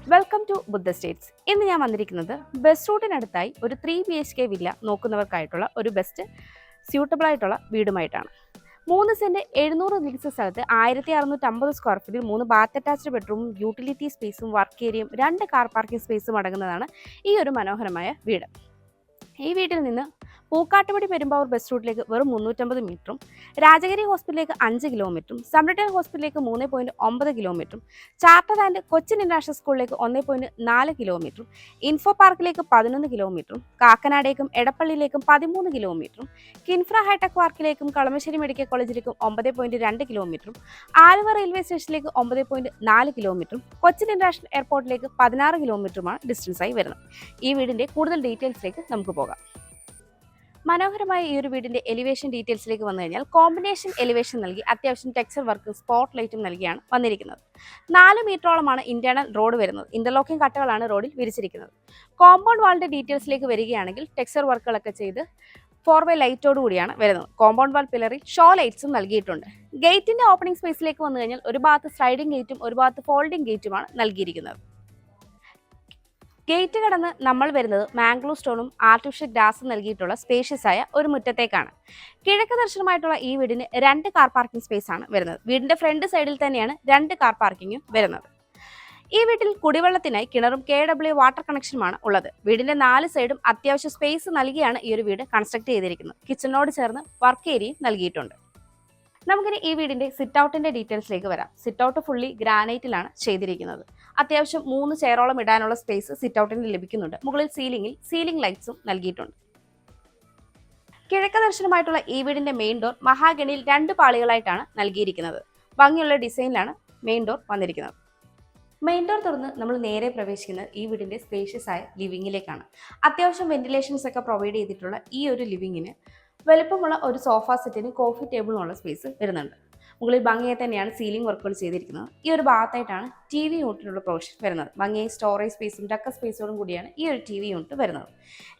Welcome to Buddha States. ഇന്ന് ഞാൻ വന്നിരിക്കുന്നത് ബസ് റൂട്ടിനടുത്തായി ഒരു 3 BHK വില്ല നോക്കുന്നവർക്കായിട്ടുള്ള ഒരു ബെസ്റ്റ് സ്യൂട്ടബിൾ ആയിട്ടുള്ള വീടുമായിട്ടാണ്. 3 സെന്റ് 700 ലീസ് സ്ഥലത്ത് 1650 സ്ക്വയർ ഫീറ്റിൽ 3 ബാത്ത് അറ്റാച്ച്ഡ് ബെഡ്റൂമും യൂട്ടിലിറ്റി സ്പേസും വർക്ക് ഏരിയയും 2 കാർ പാർക്കിംഗ് സ്പേസും അടങ്ങുന്നതാണ് ഈ ഒരു മനോഹരമായ വീട്. ഈ വീട്ടിൽ നിന്ന് പൂക്കാട്ടുപടി പെരുമ്പാവൂർ ബസ് റൂട്ടിലേക്ക് വെറും 350 മീറ്ററും, രാജഗിരി ഹോസ്പിറ്റലിലേക്ക് 5 കിലോമീറ്ററും, സംരട്ടൺ ഹോസ്പിറ്റലിലേക്ക് 3.9 കിലോമീറ്ററും, ചാർട്ടർ ആൻഡ് കൊച്ചിൻ ഇന്റർനാഷണൽ സ്കൂളിലേക്ക് 1.4 കിലോമീറ്ററും, ഇൻഫോ പാർക്കിലേക്ക് 11 കിലോമീറ്ററും, കാക്കനാടേക്കും എടപ്പള്ളിയിലേക്കും 13 കിലോമീറ്ററും, കിൻഫ്ര ഹൈടെക് പാർക്കിലേക്കും കളമശ്ശേരി മെഡിക്കൽ കോളേജിലേക്കും 9.2 കിലോമീറ്ററും, ആലുവ റെയിൽവേ സ്റ്റേഷനിലേക്ക് 9.4 കിലോമീറ്ററും, കൊച്ചിൻ ഇന്റർനാഷണൽ എയർപോർട്ടിലേക്ക് 16 കിലോമീറ്ററുമാണ് ഡിസ്റ്റൻസായി വരുന്നത്. ഈ വീടിന്റെ കൂടുതൽ ഡീറ്റെയിൽസിലേക്ക് നമുക്ക് പോകാം. മനോഹരമായ ഈ ഒരു വീടിന്റെ എലിവേഷൻ ഡീറ്റെയിൽസിലേക്ക് വന്നു കഴിഞ്ഞാൽ കോമ്പിനേഷൻ എലിവേഷൻ നൽകി അത്യാവശ്യം ടെക്സ്ചർ വർക്ക് സ്പോട്ട് ലൈറ്റും നൽകിയാണ് വന്നിരിക്കുന്നത്. 4 മീറ്ററോളമാണ് ഇന്റേണൽ റോഡ് വരുന്നത്. ഇന്റർലോക്കിംഗ് കട്ടകളാണ് റോഡിൽ വിരിച്ചിരിക്കുന്നത്. കോമ്പൗണ്ട് വാളിന്റെ ഡീറ്റെയിൽസിലേക്ക് വരികയാണെങ്കിൽ ടെക്സ്ചർ വർക്കുകളൊക്കെ ചെയ്ത് 4-way ലൈറ്റോട് കൂടിയാണ് വരുന്നത്. കോമ്പൗണ്ട് വാൾ പില്ലറിൽ ഷോ ലൈറ്റ്സും നൽകിയിട്ടുണ്ട്. ഗേറ്റിന്റെ ഓപ്പണിംഗ് സ്പേസിലേക്ക് വന്നു കഴിഞ്ഞാൽ ഒരു ഭാഗത്ത് സ്ലൈഡിംഗ് ഗേറ്റും ഒരു ഭാഗത്ത് ഫോൾഡിംഗ് ഗേറ്റുമാണ് നൽകിയിരിക്കുന്നത്. ഗേറ്റ് കടന്ന് നമ്മൾ വരുന്നത് മാംഗ്ലൂർ സ്റ്റോണും ആർട്ടിഫിഷ്യൽ ഗ്രാസും നൽകിയിട്ടുള്ള സ്പേഷ്യസ് ആയ ഒരു മുറ്റത്തേക്കാണ്. കിഴക്ക് ദർശനമായിട്ടുള്ള ഈ വീടിന് 2 കാർ പാർക്കിംഗ് സ്പേസ് ആണ് വരുന്നത്. വീടിന്റെ ഫ്രണ്ട് സൈഡിൽ തന്നെയാണ് 2 കാർ പാർക്കിങ്ങും വരുന്നത്. ഈ വീട്ടിൽ കുടിവെള്ളത്തിനായി കിണറും KW വാട്ടർ കണക്ഷനുമാണ് ഉള്ളത്. വീടിന്റെ 4 സൈഡും അത്യാവശ്യം സ്പേസ് നൽകിയാണ് ഈ ഒരു വീട് കൺസ്ട്രക്ട് ചെയ്തിരിക്കുന്നത്. കിച്ചണിനോട് ചേർന്ന് വർക്ക് ഏരിയയും നൽകിയിട്ടുണ്ട്. നമുക്കിനി ഈ വീടിന്റെ സിറ്റ് ഔട്ടിന്റെ ഡീറ്റെയിൽസിലേക്ക് വരാം. സിറ്റ് ഔട്ട് ഫുള്ളി ഗ്രാനൈറ്റിലാണ് ചെയ്തിരിക്കുന്നത്. അത്യാവശ്യം 3 ചെയറോളം ഇടാനുള്ള സ്പേസ് സിറ്റ് ഔട്ടിന് ലഭിക്കുന്നുണ്ട്. മുകളിൽ സീലിംഗ് ലൈറ്റ്സും നൽകിയിട്ടുണ്ട്. കിഴക്ക് ദർശനമായിട്ടുള്ള ഈ വീടിന്റെ മെയിൻ ഡോർ മഹാഗണിയിൽ 2 പാളികളായിട്ടാണ് നൽകിയിരിക്കുന്നത്. ഭംഗിയുള്ള ഡിസൈനിലാണ് മെയിൻ ഡോർ വന്നിരിക്കുന്നത്. മെയിൻ ഡോർ തുറന്ന് നമ്മൾ നേരെ പ്രവേശിക്കുന്നത് ഈ വീടിന്റെ സ്പേഷ്യസ് ആയ ലിവിങ്ങിലേക്കാണ്. അത്യാവശ്യം വെന്റിലേഷൻസ് ഒക്കെ പ്രൊവൈഡ് ചെയ്തിട്ടുള്ള ഈ ഒരു ലിവിങ്ങിന് വലുപ്പമുള്ള ഒരു സോഫ സെറ്റിന് കോഫി ടേബിളിനുള്ള സ്പേസ് വരുന്നുണ്ട്. മുകളിൽ ഭംഗിയായി തന്നെയാണ് സീലിംഗ് വർക്കുകൾ ചെയ്തിരിക്കുന്നത്. ഈ ഒരു ഭാഗത്തായിട്ടാണ് TV യൂണിറ്റിനുള്ള പ്രൊവിഷൻ വരുന്നത്. ഭംഗിയായി സ്റ്റോറേജ് സ്പേസും ഡക്ക സ്പേസോടും കൂടിയാണ് ഈ ഒരു TV യൂണിറ്റ് വരുന്നത്.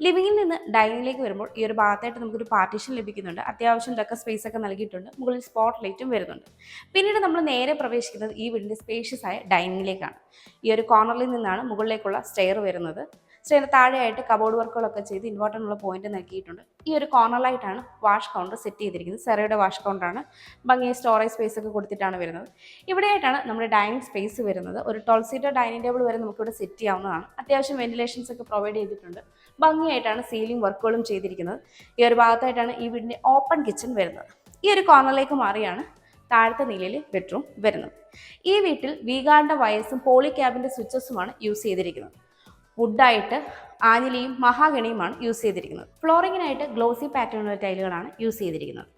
ലിവിങ്ങിൽ നിന്ന് ഡൈനിങ്ങിലേക്ക് വരുമ്പോൾ ഈ ഒരു ഭാഗത്തായിട്ട് നമുക്കൊരു പാർട്ടീഷൻ ലഭിക്കുന്നുണ്ട്. അത്യാവശ്യം ഡക്ക സ്പേസ് ഒക്കെ നൽകിയിട്ടുണ്ട്. മുകളിൽ സ്പോട്ട് ലൈറ്റും വരുന്നുണ്ട്. പിന്നീട് നമ്മൾ നേരെ പ്രവേശിക്കുന്നത് ഈ വീടിന്റെ സ്പേഷ്യസ് ആയ ഡൈനിങ്ങിലേക്കാണ്. ഈ ഒരു കോർണറിൽ നിന്നാണ് മുകളിലേക്കുള്ള സ്റ്റെയർ വരുന്നത്. സ്റ്റെയർ താഴെയായിട്ട് കബോർഡ് വർക്കുകളൊക്കെ ചെയ്ത് ഇൻവെർട്ടറിനുള്ള പോയിന്റ് നൽകിയിട്ടുണ്ട്. ഈ ഒരു കോർണറിലായിട്ടാണ് വാഷ് കൗണ്ടർ സെറ്റ് ചെയ്തിരിക്കുന്നത്. സെറയുടെ വാഷ് കൗണ്ടറാണ്. ഭംഗിയായി സ്റ്റോറേജ് സ്പേസ് ഒക്കെ കൊടുത്തിട്ടാണ് വരുന്നത്. ഇവിടെയായിട്ടാണ് നമ്മുടെ ഡൈനിങ് സ്പേസ് വരുന്നത്. ഒരു 12 സീറ്റർ ഡൈനിങ് ടേബിൾ വരെ നമുക്കിവിടെ സെറ്റ് ചെയ്യാവുന്നതാണ്. അത്യാവശ്യം വെന്റിലേഷൻസ് ഒക്കെ പ്രൊവൈഡ് ചെയ്തിട്ടുണ്ട്. ഭംഗിയായിട്ടാണ് സീലിംഗ് വർക്കുകളും ചെയ്തിരിക്കുന്നത്. ഈ ഒരു ഭാഗത്തായിട്ടാണ് ഈ വീടിന്റെ ഓപ്പൺ കിച്ചൺ വരുന്നത്. ഈ ഒരു കോർണറിലേക്ക് മാറിയാണ് താഴത്തെ നിലയിൽ ബെഡ്റൂം വരുന്നത്. ഈ വീട്ടിൽ വീഗാറിന്റെ വയസ്സും പോളി ക്യാബിന്റെ സ്വിച്ചസുമാണ് യൂസ് ചെയ്തിരിക്കുന്നത്. വുഡായിട്ട് ആഞ്ഞിലിയും മഹാഗണിയുമാണ് യൂസ് ചെയ്തിരിക്കുന്നത്. ഫ്ലോറിങ്ങിനായിട്ട് ഗ്ലോസി പാറ്റേണുള്ള ടൈലുകളാണ് യൂസ് ചെയ്തിരിക്കുന്നത്.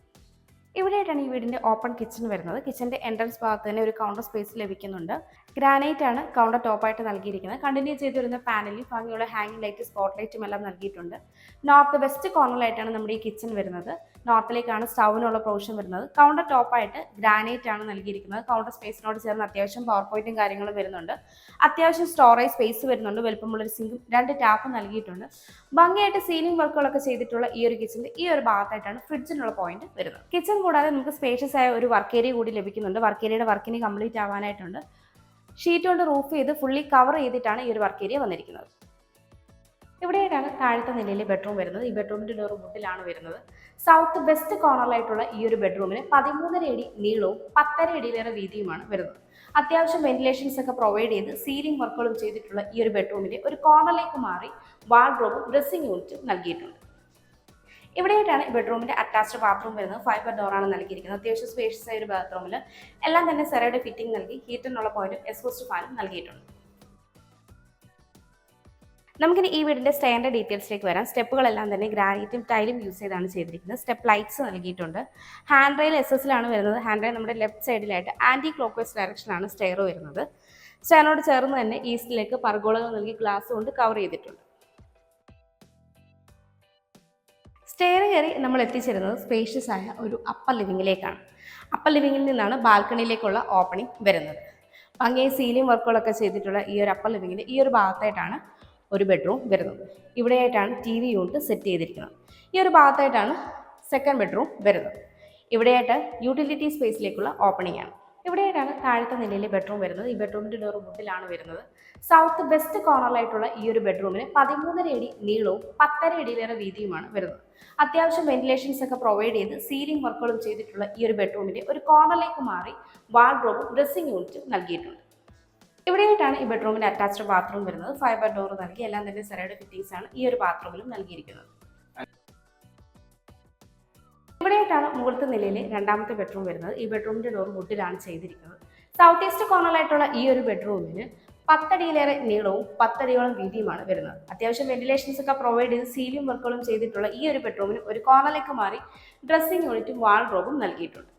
ഇവിടെയായിട്ടാണ് ഈ വീടിന്റെ ഓപ്പൺ കിച്ചൺ വരുന്നത്. കിച്ചന്റെ എൻട്രൻസ് ഭാഗത്ത് തന്നെ ഒരു കൗണ്ടർ സ്പേസ് ലഭിക്കുന്നുണ്ട്. ഗ്രാനൈറ്റ് ആണ് കൗണ്ടർ ടോപ്പായിട്ട് നൽകിയിരിക്കുന്നത്. കണ്ടിന്യൂ ചെയ്ത് വരുന്ന പാനലിൽ ഭംഗിയുള്ള ഹാങ്ങിങ് ലൈറ്റ്, സ്പോട്ട് ലൈറ്റും എല്ലാം നൽകിയിട്ടുണ്ട്. നോർത്ത് വെസ്റ്റ് കോർണറിലായിട്ടാണ് നമ്മുടെ ഈ കിച്ചൺ വരുന്നത്. നോർത്തിലേക്കാണ് സ്റ്റൗവിനുള്ള പ്രൊവിഷൻ വരുന്നത്. കൗണ്ടർ ടോപ്പായിട്ട് ഗ്രാനൈറ്റ് ആണ് നൽകിയിരിക്കുന്നത്. കൗണ്ടർ സ്പേസിനോട് ചേർന്ന് അത്യാവശ്യം പവർ പോയിന്റും കാര്യങ്ങളും വരുന്നുണ്ട്. അത്യാവശ്യം സ്റ്റോറേജ് സ്പേസ് വരുന്നുണ്ട്. വലുപ്പമുള്ളൊരു സിങ്കും 2 ടാപ്പും നൽകിയിട്ടുണ്ട്. ഭംഗിയായിട്ട് സീലിംഗ് വർക്കുകളൊക്കെ ചെയ്തിട്ടുള്ള ഈ ഒരു കിച്ചണിൽ ഈ ഒരു ഭാഗത്തായിട്ടാണ് ഫ്രിഡ്ജിനുള്ള പോയിന്റ് വരുന്നത്. കിച്ചൺ കൂടാതെ നമുക്ക് സ്പേഷ്യസ് ആയ ഒരു വർക്ക് ഏരിയ കൂടി ലഭിക്കുന്നുണ്ട്. വർക്ക് ഏരിയയുടെ വർക്കിന് കംപ്ലീറ്റ് ആവാനായിട്ടുണ്ട്. ഷീറ്റ് കൊണ്ട് റൂഫ് ചെയ്ത് ഫുള്ളി കവർ ചെയ്തിട്ടാണ് ഈ ഒരു വർക്ക് ഏരിയ വന്നിരിക്കുന്നത്. ഇവിടെയായിട്ടാണ് താഴത്തെ നിലയിലെ ബെഡ്റൂം വരുന്നത്. ഈ ബെഡ്റൂമിന്റെ ഡോർ വുഡിലാണ് വരുന്നത്. സൗത്ത് വെസ്റ്റ് കോർണറിലായിട്ടുള്ള ഈ ഒരു ബെഡ്റൂമിന് 13.5 അടി നീളവും 10.5 അടിയിലേറെ വീതിയുമാണ് വരുന്നത്. അത്യാവശ്യം വെന്റിലേഷൻസ് ഒക്കെ പ്രൊവൈഡ് ചെയ്ത് സീലിംഗ് വർക്കുകളും ചെയ്തിട്ടുള്ള ഈ ഒരു ബെഡ്റൂമിന്റെ ഒരു കോർണറിലേക്ക് മാറി വാർഡ്രോബും ഡ്രസ്സിംഗ് യൂണിറ്റും നൽകിയിട്ടുണ്ട്. ഇവിടെയായിട്ടാണ് ബെഡ്റൂമിന്റെ അറ്റാച്ച്ഡ് ബാത്റൂം വരുന്നത്. 5 ഡോറാണ് നൽകിയിരിക്കുന്നത്. അത്യാവശ്യം സ്പേഷ്യസ് ആയ ഒരു ബാത്റൂമിൽ എല്ലാം തന്നെ സെറയുടെ ഫിറ്റിംഗ് നൽകി ഹീറ്ററിനുള്ള പോയിന്റും എക്സ്ഹോസ്റ്റ് ഫാനും നൽകിയിട്ടുണ്ട്. നമുക്കിനി ഈ വീടിന്റെ സ്റ്റെയറിന്റെ ഡീറ്റെയിൽസിലേക്ക് വരാം. സ്റ്റെപ്പുകളെല്ലാം തന്നെ ഗ്രാനൈറ്റും ടൈലും യൂസ് ചെയ്താണ് ചെയ്തിരിക്കുന്നത്. സ്റ്റെപ്പ് ലൈറ്റ്സ് നൽകിയിട്ടുണ്ട്. ഹാൻഡ് റെയിൽ SS-ലാണ് വരുന്നത്. ഹാൻഡ് റെയിൽ നമ്മുടെ ലെഫ്റ്റ് സൈഡിലായിട്ട് ആന്റി ക്ലോക്ക് വൈസ് ഡയറക്ഷനാണ് സ്റ്റെയർ വരുന്നത്. സ്റ്റെയറിനോട് ചേർന്ന് തന്നെ ഈസ്റ്റിലേക്ക് പർഗോളകൾ നൽകി ഗ്ലാസ് കൊണ്ട് കവർ ചെയ്തിട്ടുണ്ട്. സ്റ്റെയർ കയറി നമ്മൾ എത്തിച്ചേരുന്നത് സ്പേഷ്യസ് ആയ ഒരു അപ്പർ ലിവിങ്ങിലേക്കാണ്. അപ്പർ ലിവിങ്ങിൽ നിന്നാണ് ബാൽക്കണിയിലേക്കുള്ള ഓപ്പണിംഗ് വരുന്നത്. ഭംഗിയായി സീലിംഗ് വർക്കുകളൊക്കെ ചെയ്തിട്ടുള്ള ഈ ഒരു അപ്പർ ലിവിങ്ങിൻ്റെ ഈ ഒരു ഭാഗത്തായിട്ടാണ് ഒരു ബെഡ്റൂം വരുന്നത്. ഇവിടെയായിട്ടാണ് TV യൂണിറ്റ് സെറ്റ് ചെയ്തിരിക്കുന്നത്. ഈ ഒരു ഭാഗത്തായിട്ടാണ് സെക്കൻഡ് ബെഡ്റൂം വരുന്നത്. ഇവിടെയായിട്ട് യൂട്ടിലിറ്റി സ്പേസിലേക്കുള്ള ഓപ്പണിംഗ് ആണ്. ഇവിടെയായിട്ടാണ് താഴത്തെ നിലയിലെ ബെഡ്റൂം വരുന്നത്. ഈ ബെഡ്റൂമിന്റെ ഡോർ വുഡിലാണ് വരുന്നത്. സൗത്ത് വെസ്റ്റ് കോർണറിലായിട്ടുള്ള ഈ ഒരു ബെഡ്റൂമിന് 13.5 അടി നീളവും 10.5 അടിയിലേറെ വീതിയുമാണ് വരുന്നത്. അത്യാവശ്യം വെന്റിലേഷൻസ് ഒക്കെ പ്രൊവൈഡ് ചെയ്ത് സീലിംഗ് വർക്കുകളും ചെയ്തിട്ടുള്ള ഈ ഒരു ബെഡ്റൂമിന്റെ ഒരു കോർണറിലേക്ക് മാറി വാർഡ്രോബും ഡ്രസ്സിംഗ് യൂണിറ്റും നൽകിയിട്ടുണ്ട്. ഇവിടെയായിട്ടാണ് ഈ ബെഡ്റൂമിന്റെ അറ്റാച്ച്ഡ് ബാത്റൂം വരുന്നത്. ഫൈബർ ഡോർ നൽകി എല്ലാം തന്നെ സെറയുടെ ഫിറ്റിംഗ്സ് ആണ് ഈ ഒരു ബാത്റൂമിലും നൽകിയിരിക്കുന്നത്. ഇവിടെയായിട്ടാണ് മുകളിലത്തെ നിലയിലെ രണ്ടാമത്തെ ബെഡ്റൂം വരുന്നത്. ഈ ബെഡ്റൂമിന്റെ ഡോർ വുഡിലാണ് ചെയ്തിരിക്കുന്നത്. സൗത്ത് ഈസ്റ്റ് കോർണറിലായിട്ടുള്ള ഈ ഒരു ബെഡ്റൂമിന് 10 അടിയിലേറെ നീളവും 10 അടിയോളം വീതിയുമാണ് വരുന്നത്. അത്യാവശ്യം വെന്റിലേഷൻസ് ഒക്കെ പ്രൊവൈഡ് ചെയ്ത് സീലിംഗ് വർക്കുകളും ചെയ്തിട്ടുള്ള ഈ ഒരു ബെഡ്റൂമിന് ഒരു കോർണറിലേക്ക് മാറി ഡ്രസ്സിംഗ് യൂണിറ്റും വാൾഡ്രോബും നൽകിയിട്ടുണ്ട്.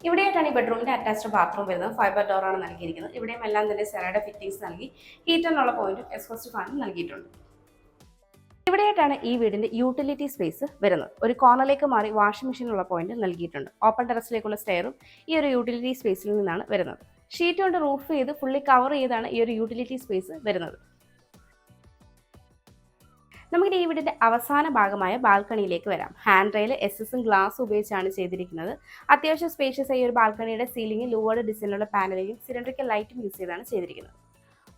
ഇവിടെയായിട്ടാണ് ഈ ബെഡ്റൂമിന്റെ അറ്റാച്ച്ഡ് ബാത്റൂം വരുന്നത്. ഫൈബർ ഡോറാണ് നൽകിയിരിക്കുന്നത്. ഇവിടെയും എല്ലാം തന്നെ സെറയുടെ ഫിറ്റിംഗ്സ് നൽകി ഹീറ്ററിനുള്ള പോയിന്റും എക്സ്ഹോസ്റ്റ് ഫാനും നൽകിയിട്ടുണ്ട്. ഇവിടെയായിട്ടാണ് ഈ വീടിന്റെ യൂട്ടിലിറ്റി സ്പേസ് വരുന്നത്. ഒരു കോർണറിലേക്ക് മാറി വാഷിംഗ് മെഷീനുള്ള പോയിന്റ് നൽകിയിട്ടുണ്ട്. ഓപ്പൺ ടെറസിലേക്കുള്ള സ്റ്റെയറും ഈ ഒരു യൂട്ടിലിറ്റി സ്പേസിൽ നിന്നാണ് വരുന്നത്. ഷീറ്റ് കൊണ്ട് റൂഫ് ചെയ്ത് ഫുള്ളി കവർ ചെയ്താണ് ഈ ഒരു യൂട്ടിലിറ്റി സ്പേസ് വരുന്നത്. നമുക്ക് ഈ വീടിന്റെ അവസാന ഭാഗമായ ബാൽക്കണിയിലേക്ക് വരാം. ഹാൻഡ് റെയിൽ എസ്എസും ഗ്ലാസ് ഉപയോഗിച്ചാണ് ചെയ്തിരിക്കുന്നത്. അത്യാവശ്യം സ്പേഷ്യസ് ആയ ഒരു ബാൽക്കണിയുടെ സീലിംഗ് ലൂവേർഡ് ഡിസൈനുള്ള പാനലിംഗും സിലിണ്ടറിക്കൽ ലൈറ്റും യൂസ് ചെയ്താണ് ചെയ്തിരിക്കുന്നത്.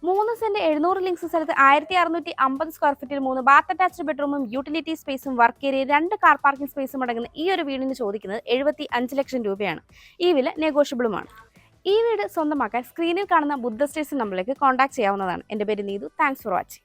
3 സെന്റ് 700 ലിങ്സ് സ്ഥലത്ത് 1650 സ്ക്വയർ ഫീറ്റിൽ 3 ബാത്ത് അറ്റാച്ച്ഡ് ബെഡ്റൂമും യൂട്ടിലിറ്റി സ്പേസും വർക്ക് ഏരിയ 2 കാർ പാർക്കിംഗ് സ്പേസും അടങ്ങുന്ന ഈ ഒരു വീടിന് ചോദിക്കുന്നത് 75 ലക്ഷം രൂപയാണ്. ഈ വില നെഗോഷ്യബിളുമാണ്. ഈ വീട് സ്വന്തമാക്കാൻ സ്ക്രീനിൽ കാണുന്ന ബുദ്ധ സ്റ്റേഷൻ നമ്പറിലേക്ക് കോൺടാക്ട് ചെയ്യാവുന്നതാണ്. എൻ്റെ പേര് നീതു. Thanks for watching.